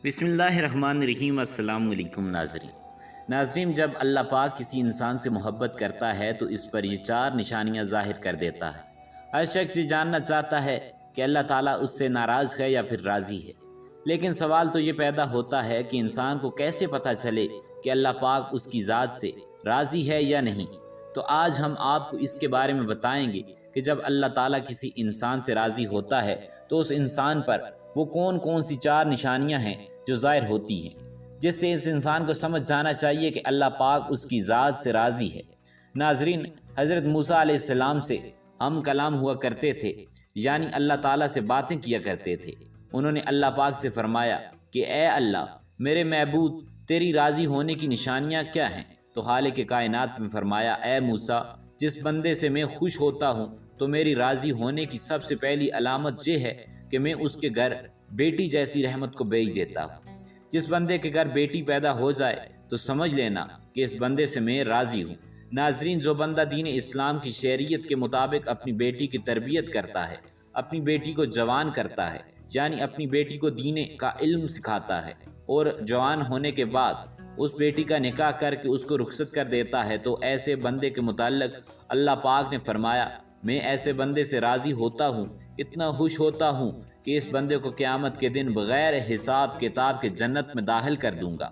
بسم اللہ الرحمن الرحیم۔ السلام علیکم ناظرین، جب اللہ پاک کسی انسان سے محبت کرتا ہے تو اس پر یہ چار نشانیاں ظاہر کر دیتا ہے۔ ہر شخص یہ جاننا چاہتا ہے کہ اللہ تعالیٰ اس سے ناراض ہے یا پھر راضی ہے، لیکن سوال تو یہ پیدا ہوتا ہے کہ انسان کو کیسے پتہ چلے کہ اللہ پاک اس کی ذات سے راضی ہے یا نہیں۔ تو آج ہم آپ کو اس کے بارے میں بتائیں گے کہ جب اللہ تعالیٰ کسی انسان سے راضی ہوتا ہے تو اس انسان پر وہ کون کون سی چار نشانیاں ہیں جو ظاہر ہوتی ہیں، جس سے اس انسان کو سمجھ جانا چاہیے کہ اللہ پاک اس کی ذات سے راضی ہے۔ ناظرین، حضرت موسیٰ علیہ السلام سے ہم کلام ہوا کرتے تھے، یعنی اللہ تعالیٰ سے باتیں کیا کرتے تھے۔ انہوں نے اللہ پاک سے فرمایا کہ اے اللہ، میرے معبود، تیری راضی ہونے کی نشانیاں کیا ہیں؟ تو خالق کائنات نے فرمایا، اے موسیٰ، جس بندے سے میں خوش ہوتا ہوں تو میری راضی ہونے کی سب سے پہلی علامت یہ ہے کہ میں اس کے گھر بیٹی جیسی رحمت کو بھیج دیتا ہوں۔ جس بندے کے گھر بیٹی پیدا ہو جائے تو سمجھ لینا کہ اس بندے سے میں راضی ہوں۔ ناظرین، جو بندہ دین اسلام کی شریعت کے مطابق اپنی بیٹی کی تربیت کرتا ہے، اپنی بیٹی کو جوان کرتا ہے، یعنی اپنی بیٹی کو دین کا علم سکھاتا ہے، اور جوان ہونے کے بعد اس بیٹی کا نکاح کر کے اس کو رخصت کر دیتا ہے، تو ایسے بندے کے متعلق اللہ پاک نے فرمایا، میں ایسے بندے سے راضی ہوتا ہوں، اتنا خوش ہوتا ہوں کہ اس بندے کو قیامت کے دن بغیر حساب کتاب کے جنت میں داخل کر دوں گا۔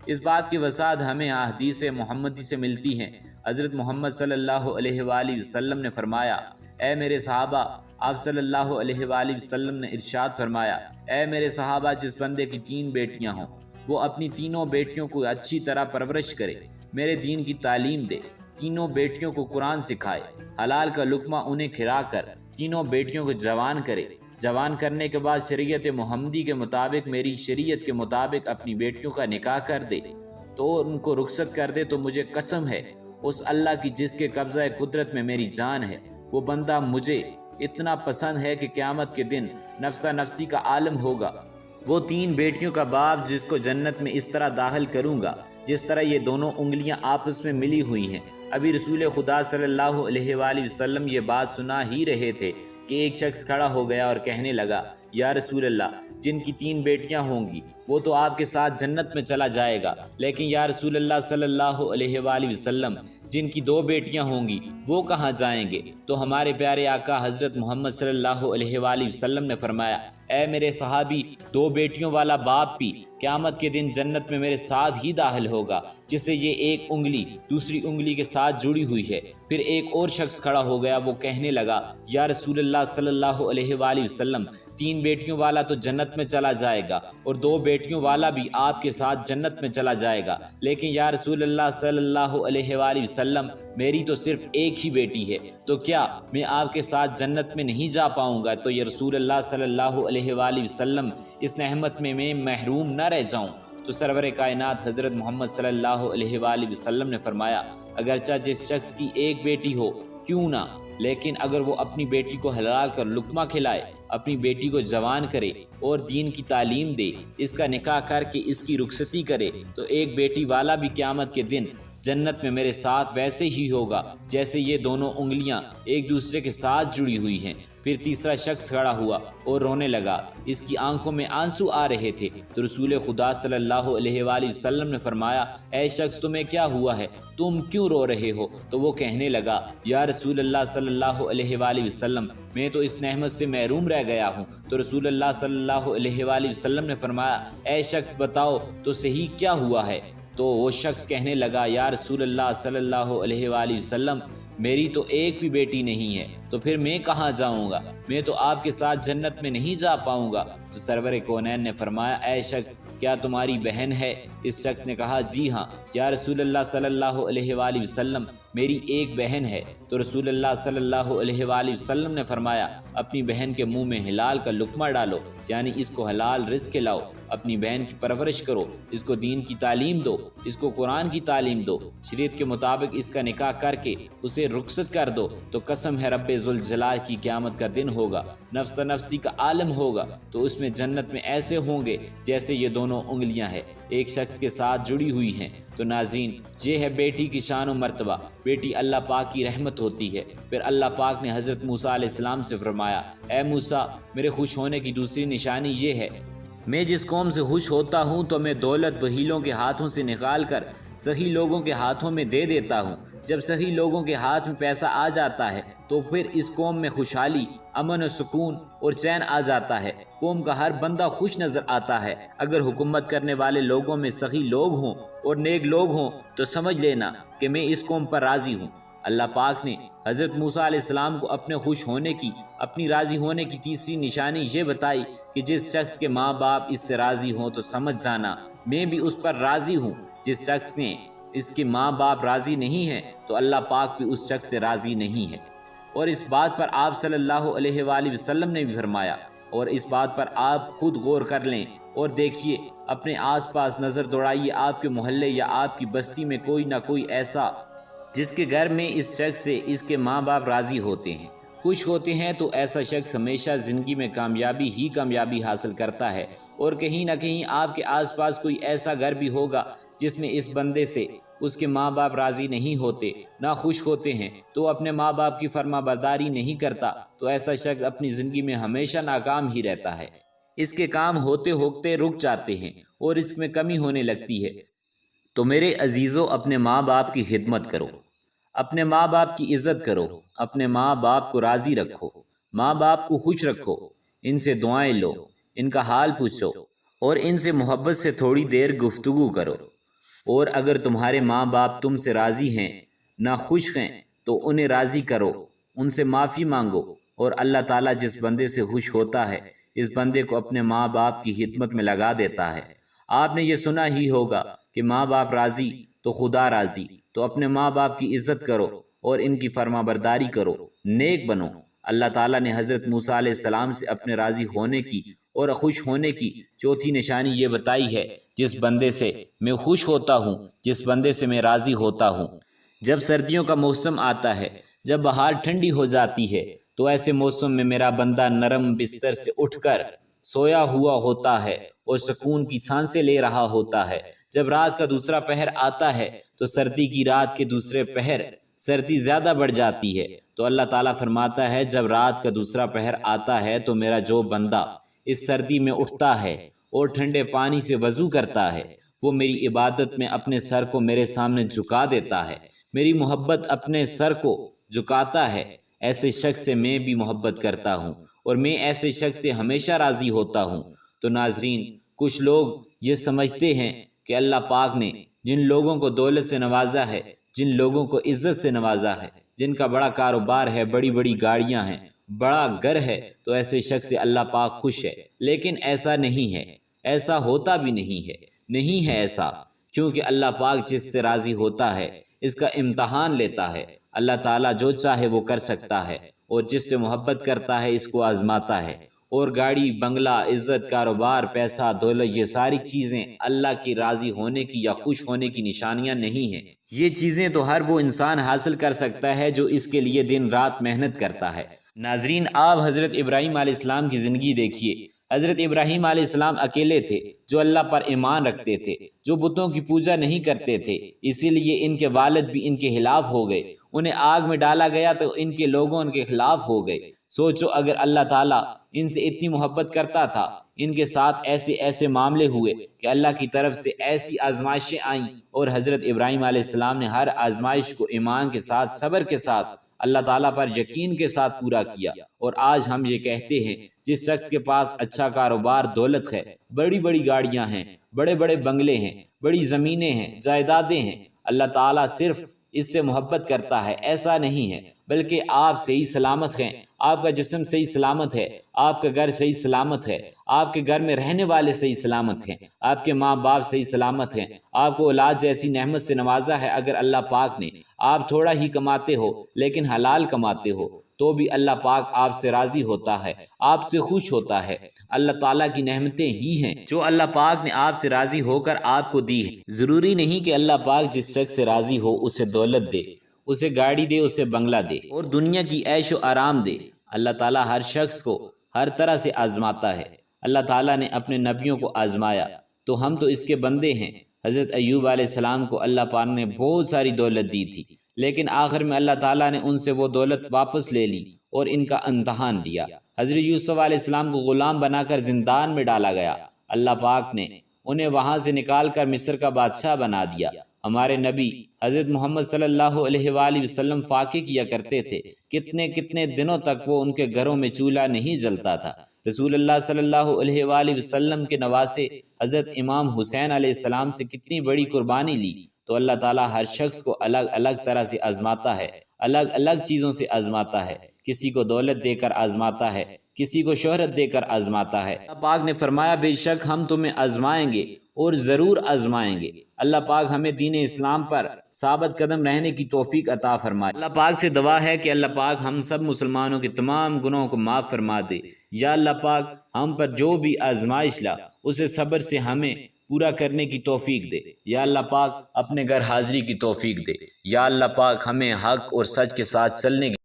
اس بات کی وضاحت ہمیں حدیث محمدی سے ملتی ہے۔ حضرت محمد صلی اللہ علیہ وآلہ وسلم نے فرمایا، اے میرے صحابہ، آپ صلی اللہ علیہ وآلہ وسلم نے ارشاد فرمایا، اے میرے صحابہ، جس بندے کی 3 بیٹیاں ہوں وہ اپنی تینوں بیٹیوں کو اچھی طرح پرورش کرے، میرے دین کی تعلیم دے، تینوں بیٹیوں کو قرآن سکھائے، حلال کا لقمہ انہیں کھلا کر تینوں بیٹیوں کو جوان کرے، جوان کرنے کے بعد شریعت محمدی کے مطابق، میری شریعت کے مطابق اپنی بیٹیوں کا نکاح کر دے تو ان کو رخصت کر دے، تو مجھے قسم ہے اس اللہ کی جس کے قبضہ قدرت میں میری جان ہے، وہ بندہ مجھے اتنا پسند ہے کہ قیامت کے دن نفسا نفسی کا عالم ہوگا۔ وہ 3 بیٹیوں کا باپ جس کو جنت میں اس طرح داخل کروں گا جس طرح یہ دونوں انگلیاں آپس میں ملی ہوئی ہیں۔ ابھی رسول خدا صلی اللہ علیہ وآلہ وسلم یہ بات سنا ہی رہے تھے کہ ایک شخص کھڑا ہو گیا اور کہنے لگا، یا رسول اللہ، جن کی 3 بیٹیاں ہوں گی وہ تو آپ کے ساتھ جنت میں چلا جائے گا، لیکن یا رسول اللہ صلی اللہ علیہ وآلہ وسلم، جن کی 2 بیٹیاں ہوں گی وہ کہاں جائیں گے؟ تو ہمارے پیارے آقا حضرت محمد صلی اللہ علیہ وآلہ وسلم نے فرمایا، اے میرے صحابی، 2 بیٹیوں والا باپ بھی قیامت کے دن جنت میں میرے ساتھ ہی داخل ہوگا، جس سے یہ ایک انگلی دوسری انگلی کے ساتھ جڑی ہوئی ہے۔ پھر ایک اور شخص کھڑا ہو گیا، وہ کہنے لگا، یا رسول اللہ صلی اللہ علیہ وآلہ وسلم، 3 بیٹیوں والا تو جنت میں چلا جائے گا اور 2 بیٹیوں والا بھی آپ کے ساتھ جنت میں چلا جائے گا، لیکن یا رسول اللہ صلی اللہ علیہ وآلہ وسلم، میری تو صرف ایک ہی بیٹی ہے، تو کیا میں آپ کے ساتھ جنت میں نہیں جا پاؤں گا؟ تو یہ رسول اللہ صلی اللہ علیہ وآلہ وسلم، اس نعمت میں محروم نہ رہ جاؤں؟ تو سرور کائنات حضرت محمد صلی اللہ علیہ وآلہ وسلم نے فرمایا، اگرچہ جس شخص کی ایک بیٹی ہو کیوں نہ، لیکن اگر وہ اپنی بیٹی کو حلال کر لقمہ کھلائے، اپنی بیٹی کو جوان کرے اور دین کی تعلیم دے، اس کا نکاح کر کے اس کی رخصتی کرے، تو ایک بیٹی والا بھی قیامت کے دن جنت میں میرے ساتھ ویسے ہی ہوگا جیسے یہ دونوں انگلیاں ایک دوسرے کے ساتھ جڑی ہوئی ہیں۔ پھر تیسرا شخص کھڑا ہوا اور رونے لگا، اس کی آنکھوں میں آنسو آ رہے تھے، تو رسول خدا صلی اللہ علیہ وآلہ وسلم نے فرمایا، اے شخص، تمہیں کیا ہوا ہے؟ تم کیوں رو رہے ہو؟ تو وہ کہنے لگا، یا رسول اللہ صلی اللہ علیہ وآلہ وسلم، میں تو اس نعمت سے محروم رہ گیا ہوں۔ تو رسول اللہ صلی اللہ علیہ وآلہ وسلم نے فرمایا، اے شخص، بتاؤ تو صحیح کیا ہوا ہے؟ تو وہ شخص کہنے لگا، یا رسول اللہ صلی اللہ علیہ وآلہ وسلم، میری تو ایک بھی بیٹی نہیں ہے، تو پھر میں کہاں جاؤں گا؟ میں تو آپ کے ساتھ جنت میں نہیں جا پاؤں گا۔ تو سرور کونین نے فرمایا، اے شخص، کیا تمہاری بہن ہے؟ اس شخص نے کہا، جی ہاں یا رسول اللہ صلی اللہ علیہ وآلہ وسلم، میری ایک بہن ہے۔ تو رسول اللہ صلی اللہ علیہ وآلہ وسلم نے فرمایا، اپنی بہن کے منہ میں حلال کا لقمہ ڈالو، یعنی اس کو حلال رزق کھلاؤ، اپنی بہن کی پرورش کرو، اس کو دین کی تعلیم دو، اس کو قرآن کی تعلیم دو، شریعت کے مطابق اس کا نکاح کر کے اسے رخصت کر دو، تو قسم ہے رب ذوالجلال کی، قیامت کا دن ہوگا، نفس نفسی کا عالم ہوگا، تو اس میں جنت میں ایسے ہوں گے جیسے یہ دونوں انگلیاں ہیں ایک شخص کے ساتھ جڑی ہوئی ہیں۔ تو ناظرین، یہ ہے بیٹی کی شان و مرتبہ، بیٹی اللہ پاک کی رحمت ہوتی ہے۔ پھر اللہ پاک نے حضرت موسیٰ علیہ السلام سے فرمایا، اے موسیٰ، میرے خوش ہونے کی دوسری نشانی یہ ہے میں جس قوم سے خوش ہوتا ہوں تو میں دولت بخیلوں کے ہاتھوں سے نکال کر سخی لوگوں کے ہاتھوں میں دے دیتا ہوں۔ جب سخی لوگوں کے ہاتھ میں پیسہ آ جاتا ہے تو پھر اس قوم میں خوشحالی، امن و سکون اور چین آ جاتا ہے۔ قوم کا ہر بندہ خوش نظر آتا ہے۔ اگر حکومت کرنے والے لوگوں میں سخی لوگ ہوں اور نیک لوگ ہوں تو سمجھ لینا کہ میں اس قوم پر راضی ہوں۔ اللہ پاک نے حضرت موسیٰ علیہ السلام کو اپنے خوش ہونے کی، اپنی راضی ہونے کی تیسری نشانی یہ بتائی کہ جس شخص کے ماں باپ اس سے راضی ہوں تو سمجھ جانا میں بھی اس پر راضی ہوں۔ جس شخص نے اس کے ماں باپ راضی نہیں ہیں تو اللہ پاک بھی اس شخص سے راضی نہیں ہے۔ اور اس بات پر آپ صلی اللہ علیہ وآلہ وسلم نے بھی فرمایا، اور اس بات پر آپ خود غور کر لیں اور دیکھیے، اپنے آس پاس نظر دوڑائیے، آپ کے محلے یا آپ کی بستی میں کوئی نہ کوئی ایسا جس کے گھر میں اس شخص سے اس کے ماں باپ راضی ہوتے ہیں، خوش ہوتے ہیں، تو ایسا شخص ہمیشہ زندگی میں کامیابی حاصل کرتا ہے۔ اور کہیں نہ کہیں آپ کے آس پاس کوئی ایسا گھر بھی ہوگا جس میں اس بندے سے اس کے ماں باپ راضی نہیں ہوتے، نہ خوش ہوتے ہیں، تو اپنے ماں باپ کی فرما برداری نہیں کرتا، تو ایسا شخص اپنی زندگی میں ہمیشہ ناکام ہی رہتا ہے۔ اس کے کام ہوتے ہوتے رک جاتے ہیں اور اس میں کمی ہونے لگتی ہے۔ تو میرے عزیزو، اپنے ماں باپ کی خدمت کرو، اپنے ماں باپ کی عزت کرو، اپنے ماں باپ کو راضی رکھو، ماں باپ کو خوش رکھو، ان سے دعائیں لو، ان کا حال پوچھو اور ان سے محبت سے تھوڑی دیر گفتگو کرو۔ اور اگر تمہارے ماں باپ تم سے راضی ہیں، نہ خوش ہیں، تو انہیں راضی کرو، ان سے معافی مانگو۔ اور اللہ تعالیٰ جس بندے سے خوش ہوتا ہے اس بندے کو اپنے ماں باپ کی خدمت میں لگا دیتا ہے۔ آپ نے یہ سنا ہی ہوگا کہ ماں باپ راضی تو خدا راضی۔ تو اپنے ماں باپ کی عزت کرو اور ان کی فرما برداری کرو، نیک بنو۔ اللہ تعالیٰ نے حضرت موسیٰ علیہ السلام سے اپنے راضی ہونے کی اور خوش ہونے کی چوتھی نشانی یہ بتائی ہے، جس بندے سے میں خوش ہوتا ہوں، جس بندے سے میں راضی ہوتا ہوں۔ جب سردیوں کا موسم آتا ہے، جب بہار ٹھنڈی ہو جاتی ہے، تو ایسے موسم میں میرا بندہ نرم بستر سے اٹھ کر سویا ہوا ہوتا ہے اور سکون کی سانسیں لے رہا ہوتا ہے۔ جب رات کا دوسرا پہر آتا ہے تو سردی کی رات کے دوسرے پہر سردی زیادہ بڑھ جاتی ہے، تو اللہ تعالیٰ فرماتا ہے جب رات کا دوسرا پہر آتا ہے تو میرا جو بندہ اس سردی میں اٹھتا ہے اور ٹھنڈے پانی سے وضو کرتا ہے، وہ میری عبادت میں اپنے سر کو میرے سامنے جھکا دیتا ہے، میری محبت اپنے سر کو جھکاتا ہے، ایسے شخص سے میں بھی محبت کرتا ہوں اور میں ایسے شخص سے ہمیشہ راضی ہوتا ہوں۔ تو ناظرین، کچھ لوگ یہ سمجھتے ہیں کہ اللہ پاک نے جن لوگوں کو دولت سے نوازا ہے، جن لوگوں کو عزت سے نوازا ہے، جن کا بڑا کاروبار ہے، بڑی بڑی گاڑیاں ہیں، بڑا گھر ہے، تو ایسے شخص سے اللہ پاک خوش ہے۔ لیکن ایسا نہیں ہے، ایسا ہوتا بھی نہیں ہے ایسا، کیونکہ اللہ پاک جس سے راضی ہوتا ہے اس کا امتحان لیتا ہے۔ اللہ تعالیٰ جو چاہے وہ کر سکتا ہے اور جس سے محبت کرتا ہے اس کو آزماتا ہے۔ اور گاڑی، بنگلہ، عزت، کاروبار، پیسہ، دولت، یہ ساری چیزیں اللہ کی راضی ہونے کی یا خوش ہونے کی نشانیاں نہیں ہیں۔ یہ چیزیں تو ہر وہ انسان حاصل کر سکتا ہے جو اس کے لیے دن رات محنت کرتا ہے۔ ناظرین، آپ حضرت ابراہیم علیہ السلام کی زندگی دیکھیے۔ حضرت ابراہیم علیہ السلام اکیلے تھے جو اللہ پر ایمان رکھتے تھے، جو بتوں کی پوجا نہیں کرتے تھے، اسی لیے ان کے والد بھی ان کے خلاف ہو گئے۔ انہیں آگ میں ڈالا گیا تو ان کے لوگوں ان کے خلاف ہو گئے۔ سوچو، اگر اللہ تعالیٰ ان سے اتنی محبت کرتا تھا، ان کے ساتھ ایسے معاملے ہوئے کہ اللہ کی طرف سے ایسی آزمائشیں آئیں اور حضرت ابراہیم علیہ السلام نے ہر آزمائش کو ایمان کے ساتھ، صبر کے ساتھ، اللہ تعالیٰ پر یقین کے ساتھ پورا کیا۔ اور آج ہم یہ کہتے ہیں جس شخص کے پاس اچھا کاروبار، دولت ہے، بڑی بڑی گاڑیاں ہیں، بڑے بڑے بنگلے ہیں، بڑی زمینیں ہیں، جائیدادیں ہیں، اللہ تعالیٰ صرف اس سے محبت کرتا ہے، ایسا نہیں ہے، بلکہ آپ صحیح سلامت ہیں، آپ کا جسم صحیح سلامت ہے، آپ کا گھر صحیح سلامت ہے، آپ کے گھر میں رہنے والے صحیح سلامت ہیں، آپ کے ماں باپ صحیح سلامت ہیں، آپ کو اولاد جیسی نعمت سے نوازا ہے۔ اگر اللہ پاک نے آپ تھوڑا ہی کماتے ہو لیکن حلال کماتے ہو تو بھی اللہ پاک آپ سے راضی ہوتا ہے، آپ سے خوش ہوتا ہے۔ اللہ تعالیٰ کی نعمتیں ہی ہیں جو اللہ پاک نے آپ سے راضی ہو کر آپ کو دی ہیں۔ ضروری نہیں کہ اللہ پاک جس شخص سے راضی ہو اسے دولت دے، اسے گاڑی دے، اسے بنگلہ دے اور دنیا کی عیش و آرام دے۔ اللہ تعالیٰ ہر شخص کو ہر طرح سے آزماتا ہے۔ اللہ تعالیٰ نے اپنے نبیوں کو آزمایا تو ہم تو اس کے بندے ہیں۔ حضرت ایوب علیہ السلام کو اللہ پاک نے بہت ساری دولت دی تھی، لیکن آخر میں اللہ تعالیٰ نے ان سے وہ دولت واپس لے لی اور ان کا امتحان دیا۔ حضرت یوسف علیہ السلام کو غلام بنا کر زندان میں ڈالا گیا۔ اللہ پاک نے انہیں وہاں سے نکال کر مصر کا بادشاہ بنا دیا۔ ہمارے نبی حضرت محمد صلی اللہ علیہ وآلہ وسلم فاقے کیا کرتے تھے، کتنے کتنے دنوں تک وہ ان کے گھروں میں چولہا نہیں جلتا تھا۔ رسول اللہ صلی اللہ علیہ وآلہ وسلم کے نواسے حضرت امام حسین علیہ السلام سے کتنی بڑی قربانی لی۔ تو اللہ تعالیٰ ہر شخص کو الگ الگ طرح سے آزماتا ہے، الگ الگ چیزوں سے آزماتا ہے۔ کسی کو دولت دے کر آزماتا ہے، کسی کو شہرت دے کر آزماتا ہے۔ اللہ پاک نے فرمایا بے شک ہم تمہیں آزمائیں گے اور ضرور آزمائیں گے۔ اللہ پاک ہمیں دین اسلام پر ثابت قدم رہنے کی توفیق عطا فرمائے۔ اللہ پاک سے دعا ہے کہ اللہ پاک ہم سب مسلمانوں کے تمام گناہوں کو معاف فرما دے۔ یا اللہ پاک ہم پر جو بھی آزمائش لا اسے صبر سے ہمیں پورا کرنے کی توفیق دے۔ یا اللہ پاک اپنے گھر حاضری کی توفیق دے۔ یا اللہ پاک ہمیں حق اور سچ کے ساتھ چلنے کی